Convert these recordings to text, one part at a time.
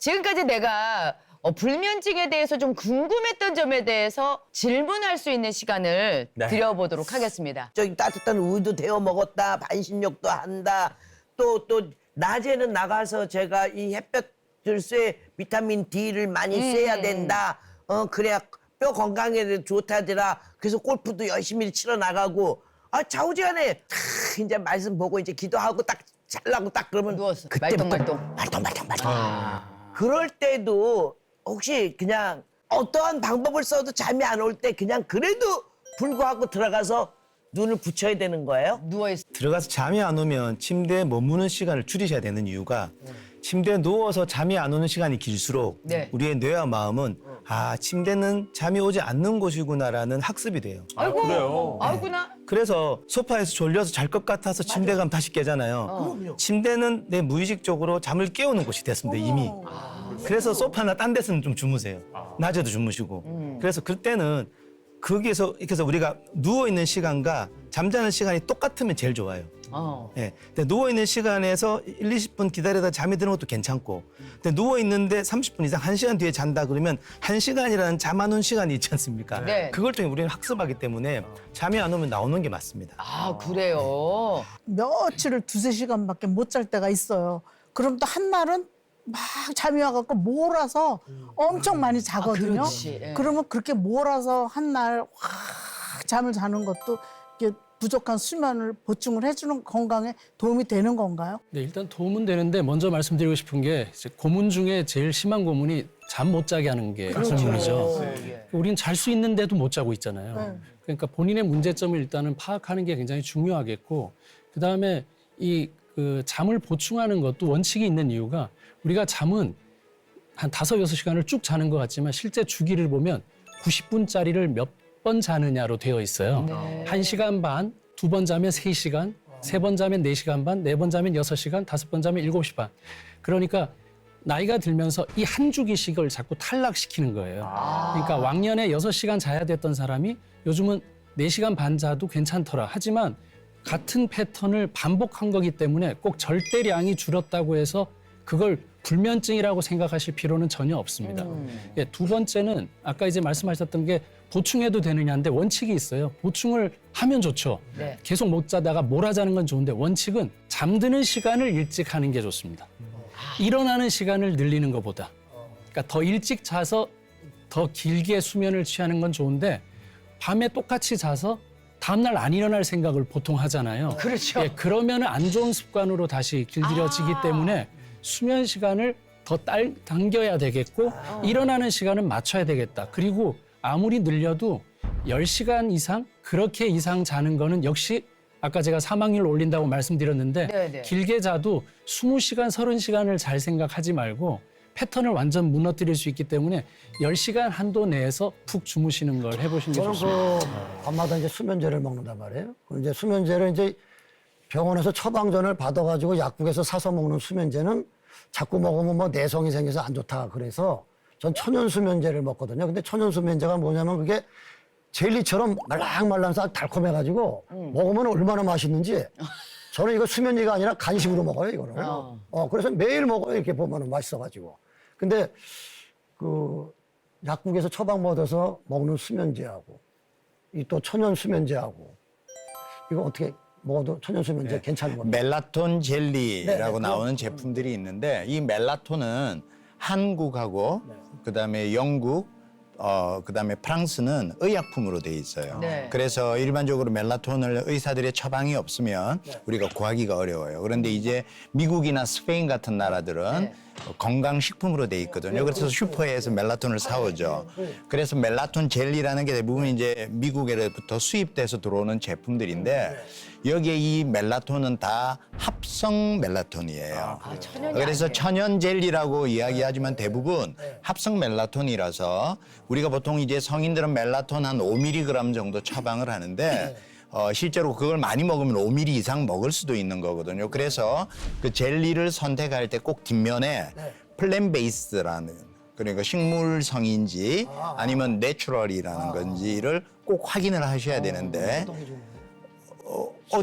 지금까지 내가 불면증에 대해서 좀 궁금했던 점에 대해서 질문할 수 있는 시간을 네. 드려보도록 하겠습니다. 저기 따뜻한 우유도 데워 먹었다, 반신욕도 한다. 또 낮에는 나가서 제가 이 햇볕을 쐬 비타민 D를 많이 쐬야 된다. 그래야 뼈 건강에 좋다더라. 그래서 골프도 열심히 치러 나가고. 좌우지간에 이제 말씀 보고 이제 기도하고 딱 잘라고 딱 그러면 누웠어. 그때부터 말똥말똥. 그럴 때도 혹시 그냥 어떠한 방법을 써도 잠이 안 올 때 그냥 그래도 불구하고 들어가서 눈을 붙여야 되는 거예요? 누워있어. 들어가서 잠이 안 오면 침대에 머무는 시간을 줄이셔야 되는 이유가 침대에 누워서 잠이 안 오는 시간이 길수록 네. 우리의 뇌와 마음은 침대는 잠이 오지 않는 곳이구나라는 학습이 돼요. 아이고, 그래요? 아이구나. 그래서 소파에서 졸려서 잘 것 같아서 침대 가면 다시 깨잖아요. 침대는 내 무의식적으로 잠을 깨우는 곳이 됐습니다, 이미. 그래서 소파나 딴 데서는 좀 주무세요. 낮에도 주무시고. 그래서 그때는 거기에서 그래서 우리가 누워있는 시간과 잠자는 시간이 똑같으면 제일 좋아요. 예. 근데 누워있는 시간에서 1, 20분 기다리다 잠이 드는 것도 괜찮고, 근데 누워있는데 30분 이상 1시간 뒤에 잔다 그러면 1시간이라는 잠 안 온 시간이 있지 않습니까? 네. 그걸 통해 우리는 학습하기 때문에 잠이 안 오면 나오는 게 맞습니다. 아, 그래요? 며칠을 두세 시간밖에 못 잘 때가 있어요. 그럼 또 한날은 막 잠이 와갖고 몰아서 엄청 많이 자거든요. 그렇지. 예. 그러면 그렇게 몰아서 한날 확 잠을 자는 것도 이게 부족한 수면을 보충을 해주는 건강에 도움이 되는 건가요? 네, 일단 도움은 되는데 먼저 말씀드리고 싶은 게 이제 고문 중에 제일 심한 고문이 잠 못 자게 하는 게 고문이죠. 우리는 잘 수 있는데도 못 자고 있잖아요. 네. 그러니까 본인의 문제점을 일단은 파악하는 게 굉장히 중요하겠고, 그다음에 그 잠을 보충하는 것도 원칙이 있는 이유가 우리가 잠은 한 5-6시간을 쭉 자는 것 같지만 실제 주기를 보면 90분짜리를 몇 번 자느냐로 되어 있어요. 네. 1시간 반, 2번 자면 3시간, 3번 자면 4시간 반, 4번 자면 6시간, 5번 자면 7시 반. 그러니까 나이가 들면서 이 한 주기씩을 자꾸 탈락시키는 거예요. 그러니까 왕년에 6시간 자야 됐던 사람이 요즘은 4시간 반 자도 괜찮더라. 하지만 같은 패턴을 반복한 거기 때문에 꼭 절대량이 줄었다고 해서 그걸 불면증이라고 생각하실 필요는 전혀 없습니다. 예, 두 번째는 아까 이제 말씀하셨던 게 보충해도 되느냐인데 원칙이 있어요. 보충을 하면 좋죠. 네. 계속 못 자다가 몰아자는 건 좋은데 원칙은 잠드는 시간을 일찍 하는 게 좋습니다. 일어나는 시간을 늘리는 것보다. 그러니까 더 일찍 자서 더 길게 수면을 취하는 건 좋은데 밤에 똑같이 자서 다음날 안 일어날 생각을 보통 하잖아요. 그렇죠. 예, 그러면 안 좋은 습관으로 다시 길들여지기 때문에 수면 시간을 더 당겨야 되겠고 일어나는 시간은 맞춰야 되겠다. 그리고 아무리 늘려도 10시간 이상 그렇게 이상 자는 거는 역시 아까 제가 사망률 올린다고 말씀드렸는데 네네. 길게 자도 20시간, 30시간을 잘 생각하지 말고 패턴을 완전 무너뜨릴 수 있기 때문에 10시간 한도 내에서 푹 주무시는 걸 해보시는 게 저는 좋습니다. 밤마다 이제 수면제를 먹는단 말이에요. 그럼 이제 수면제를 이제 병원에서 처방전을 받아가지고 약국에서 사서 먹는 수면제는 자꾸 먹으면 뭐 내성이 생겨서 안 좋다. 그래서 전 천연 수면제를 먹거든요. 근데 천연 수면제가 뭐냐면 그게 젤리처럼 말랑말랑해서 달콤해가지고 먹으면 얼마나 맛있는지 저는 이거 수면제가 아니라 간식으로 먹어요, 이거를. 그래서 매일 먹어요, 이렇게 보면은 맛있어가지고. 근데 그 약국에서 처방 받아서 먹는 수면제하고 이 또 천연 수면제하고 이거 어떻게 먹어도 천연 수면제 괜찮은 겁니다. 멜라톤 젤리라고 네, 나오는 제품들이 있는데 이 멜라톤은 한국하고 그다음에 영국 그다음에 프랑스는 의약품으로 돼 있어요. 네. 그래서 일반적으로 멜라톤을 의사들의 처방이 없으면 우리가 구하기가 어려워요. 그런데 이제 미국이나 스페인 같은 나라들은 네. 건강식품으로 돼 있거든요. 그래서 슈퍼에서 멜라톤을 사오죠. 그래서 멜라톤 젤리라는 게 대부분 이제 미국에로부터 수입돼서 들어오는 제품들인데 여기에 이 멜라톤은 다 합성 멜라톤이에요. 천연이 그래서 아니에요. 천연 젤리라고 이야기하지만 대부분 합성 멜라톤이라서 우리가 보통 이제 성인들은 멜라톤 한 5mg 정도 처방을 하는데 실제로 그걸 많이 먹으면 5mg 이상 먹을 수도 있는 거거든요. 그래서 그 젤리를 선택할 때 꼭 뒷면에 플랜 베이스라는 그러니까 식물성인지 아니면 내추럴이라는 건지를 꼭 확인을 하셔야 되는데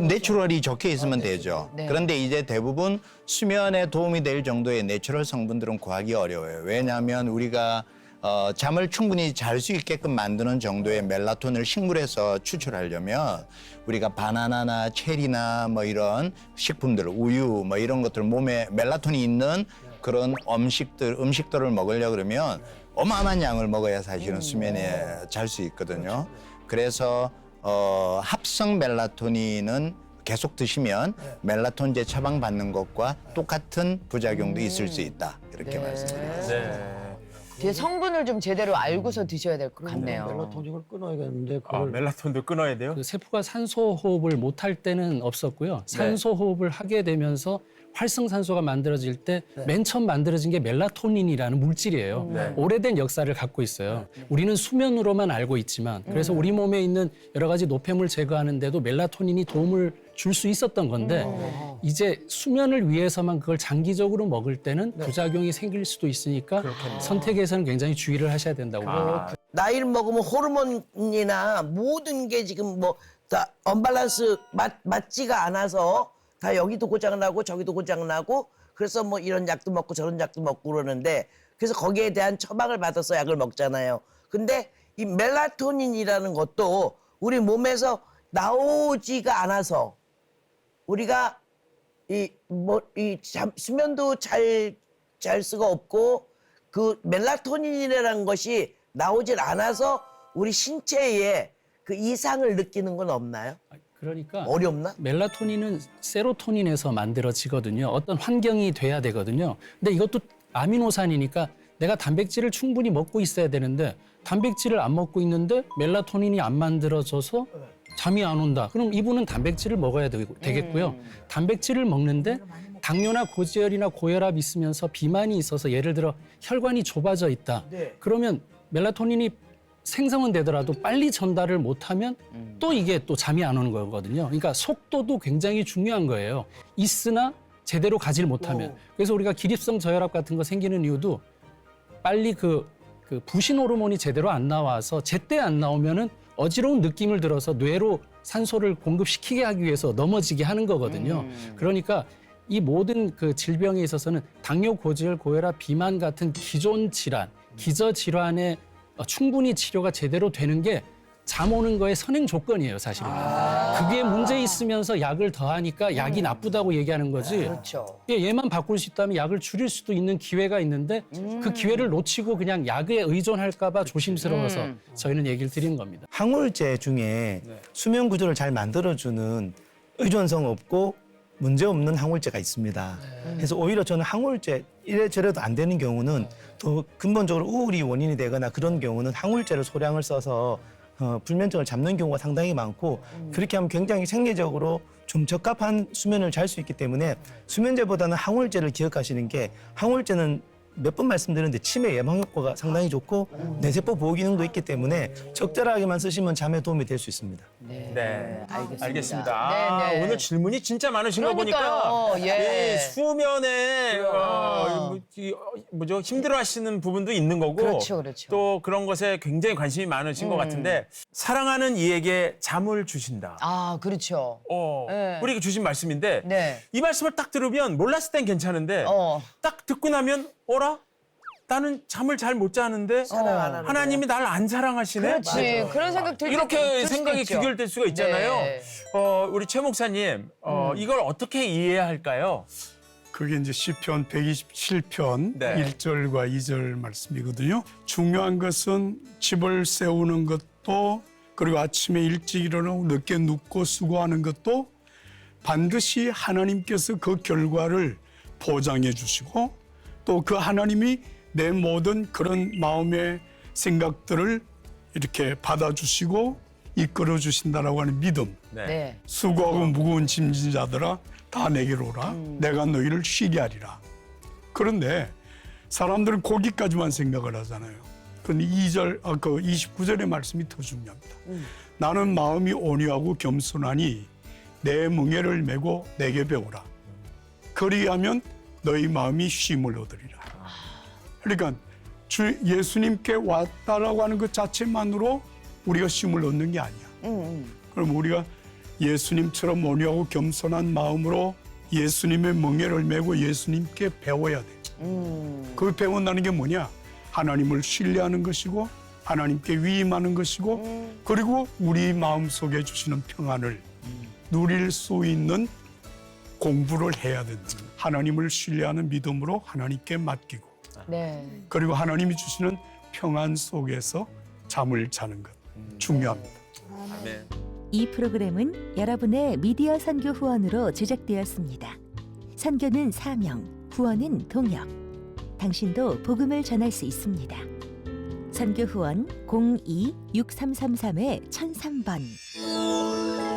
내추럴이 적혀 있으면 되죠. 네. 그런데 이제 대부분 수면에 도움이 될 정도의 내추럴 성분들은 구하기 어려워요. 왜냐하면 우리가 잠을 충분히 잘 수 있게끔 만드는 정도의 멜라토닌을 식물에서 추출하려면 우리가 바나나나 체리나 뭐 이런 식품들, 우유 뭐 이런 것들 몸에 멜라토닌이 있는 그런 음식들을 먹으려 그러면 어마어마한 양을 먹어야 사실은 수면에 잘 수 있거든요. 그래서 합성 멜라토닌은 계속 드시면 멜라토닌제 처방받는 것과 똑같은 부작용도 있을 수 있다. 이렇게 말씀드립니다. 네. 뒤에 성분을 좀 제대로 알고서 드셔야 될 것 같네요. 멜라토닌을 끊어야겠는데 아, 그걸 멜라토닌도 끊어야 돼요? 그 세포가 산소 호흡을 못할 때는 없었고요. 산소 호흡을 하게 되면서 활성산소가 만들어질 때 맨 처음 만들어진 게 멜라토닌이라는 물질이에요. 네. 오래된 역사를 갖고 있어요. 우리는 수면으로만 알고 있지만 그래서 우리 몸에 있는 여러 가지 노폐물 제거하는데도 멜라토닌이 도움을 줄 수 있었던 건데 이제 수면을 위해서만 그걸 장기적으로 먹을 때는 부작용이 생길 수도 있으니까 선택에서는 굉장히 주의를 하셔야 된다고 봅니다. 나이를 먹으면 호르몬이나 모든 게 지금 뭐 다 언밸런스 맞지가 않아서 다 여기도 고장나고 저기도 고장나고 그래서 뭐 이런 약도 먹고 저런 약도 먹고 그러는데 그래서 거기에 대한 처방을 받아서 약을 먹잖아요. 근데 이 멜라토닌이라는 것도 우리 몸에서 나오지가 않아서 우리가 수면도 잘 수가 없고 그 멜라토닌이라는 것이 나오질 않아서 우리 신체에 그 이상을 느끼는 건 없나요? 그러니까 어렵나? 멜라토닌은 세로토닌에서 만들어지거든요. 어떤 환경이 돼야 되거든요. 근데 이것도 아미노산이니까 내가 단백질을 충분히 먹고 있어야 되는데 단백질을 안 먹고 있는데 멜라토닌이 안 만들어져서 잠이 안 온다. 그럼 이분은 단백질을 먹어야 되겠고요. 단백질을 먹는데 당뇨나 고지혈이나 고혈압 있으면서 비만이 있어서 예를 들어 혈관이 좁아져 있다. 네. 그러면 멜라토닌이 생성은 되더라도 빨리 전달을 못하면 또 이게 또 잠이 안 오는 거거든요. 그러니까 속도도 굉장히 중요한 거예요. 있으나 제대로 가질 못하면. 그래서 우리가 기립성 저혈압 같은 거 생기는 이유도 빨리 그 부신 호르몬이 제대로 안 나와서 제때 안 나오면은 어지러운 느낌을 들어서 뇌로 산소를 공급시키게 하기 위해서 넘어지게 하는 거거든요. 그러니까 이 모든 그 질병에 있어서는 당뇨, 고지혈, 고혈압, 비만 같은 기존 질환, 기저 질환에 충분히 치료가 제대로 되는 게 잠 오는 거의 선행 조건이에요, 사실은. 그게 문제 있으면서 약을 더하니까 약이 나쁘다고 얘기하는 거지. 그렇죠. 얘만 바꿀 수 있다면 약을 줄일 수도 있는 기회가 있는데 그 기회를 놓치고 그냥 약에 의존할까 봐 조심스러워서 저희는 얘기를 드리는 겁니다. 항우울제 중에 수면 구조를 잘 만들어주는 의존성 없고 문제 없는 항우울제가 있습니다. 그래서 오히려 저는 항우울제 이래저래도 안 되는 경우는 더 근본적으로 우울이 원인이 되거나 그런 경우는 항우울제를 소량을 써서 불면증을 잡는 경우가 상당히 많고 그렇게 하면 굉장히 생리적으로 좀 적합한 수면을 잘 수 있기 때문에 수면제보다는 항우울제를 기억하시는 게 항우울제는 몇 번 말씀드렸는데 치매 예방 효과가 상당히 좋고 뇌세포 보호 기능도 있기 때문에 적절하게만 쓰시면 잠에 도움이 될 수 있습니다. 네. 알겠습니다. 알겠습니다. 네, 네. 오늘 질문이 진짜 많으신 거 그러니까요. 보니까 예. 수면에 힘들어하시는 부분도 있는 거고 그렇죠, 그렇죠. 또 그런 것에 굉장히 관심이 많으신 것 같은데 사랑하는 이에게 잠을 주신다. 아, 그렇죠. 네. 우리 주신 말씀인데 네. 이 말씀을 딱 들으면 몰랐을 땐 괜찮은데 딱 듣고 나면 어라? 나는 잠을 잘 못 자는데 사랑 안 하는 하나님이 날 안 사랑하시네? 그렇지. 그런 생각 들 이렇게 생각이 귀결될 수가 있잖아요. 네. 우리 최 목사님, 이걸 어떻게 이해해야 할까요? 그게 이제 시편 127편 네. 1절과 2절 말씀이거든요. 중요한 것은 집을 세우는 것도 그리고 아침에 일찍 일어나고 늦게 눕고 수고하는 것도 반드시 하나님께서 그 결과를 보장해 주시고 또 그 하나님이 내 모든 그런 마음의 생각들을 이렇게 받아주시고 이끌어 주신다라고 하는 믿음. 네. 수고하고 무거운 짐진 자들아 다 내게로 오라. 내가 너희를 쉬게 하리라. 그런데 사람들은 거기까지만 생각을 하잖아요. 그런데 29절의 말씀이 더 중요합니다. 나는 마음이 온유하고 겸손하니 내 멍에를 메고 내게 배우라. 그리하면 너희 마음이 쉼을 얻으리라. 그러니까 주 예수님께 왔다라고 하는 것 자체만으로 우리가 쉼을 얻는 게 아니야. 그럼 우리가 예수님처럼 온유하고 겸손한 마음으로 예수님의 멍에를 메고 예수님께 배워야 돼. 그 배운다는 게 뭐냐? 하나님을 신뢰하는 것이고 하나님께 위임하는 것이고 그리고 우리 마음속에 주시는 평안을 누릴 수 있는 공부를 해야 된다. 하나님을 신뢰하는 믿음으로 하나님께 맡기고 네. 그리고 하나님이 주시는 평안 속에서 잠을 자는 것 중요합니다. 아멘. 이 프로그램은 여러분의 미디어 선교 후원으로 제작되었습니다. 선교는 사명, 후원은 동역. 당신도 복음을 전할 수 있습니다. 선교 후원 02-6333-1003번.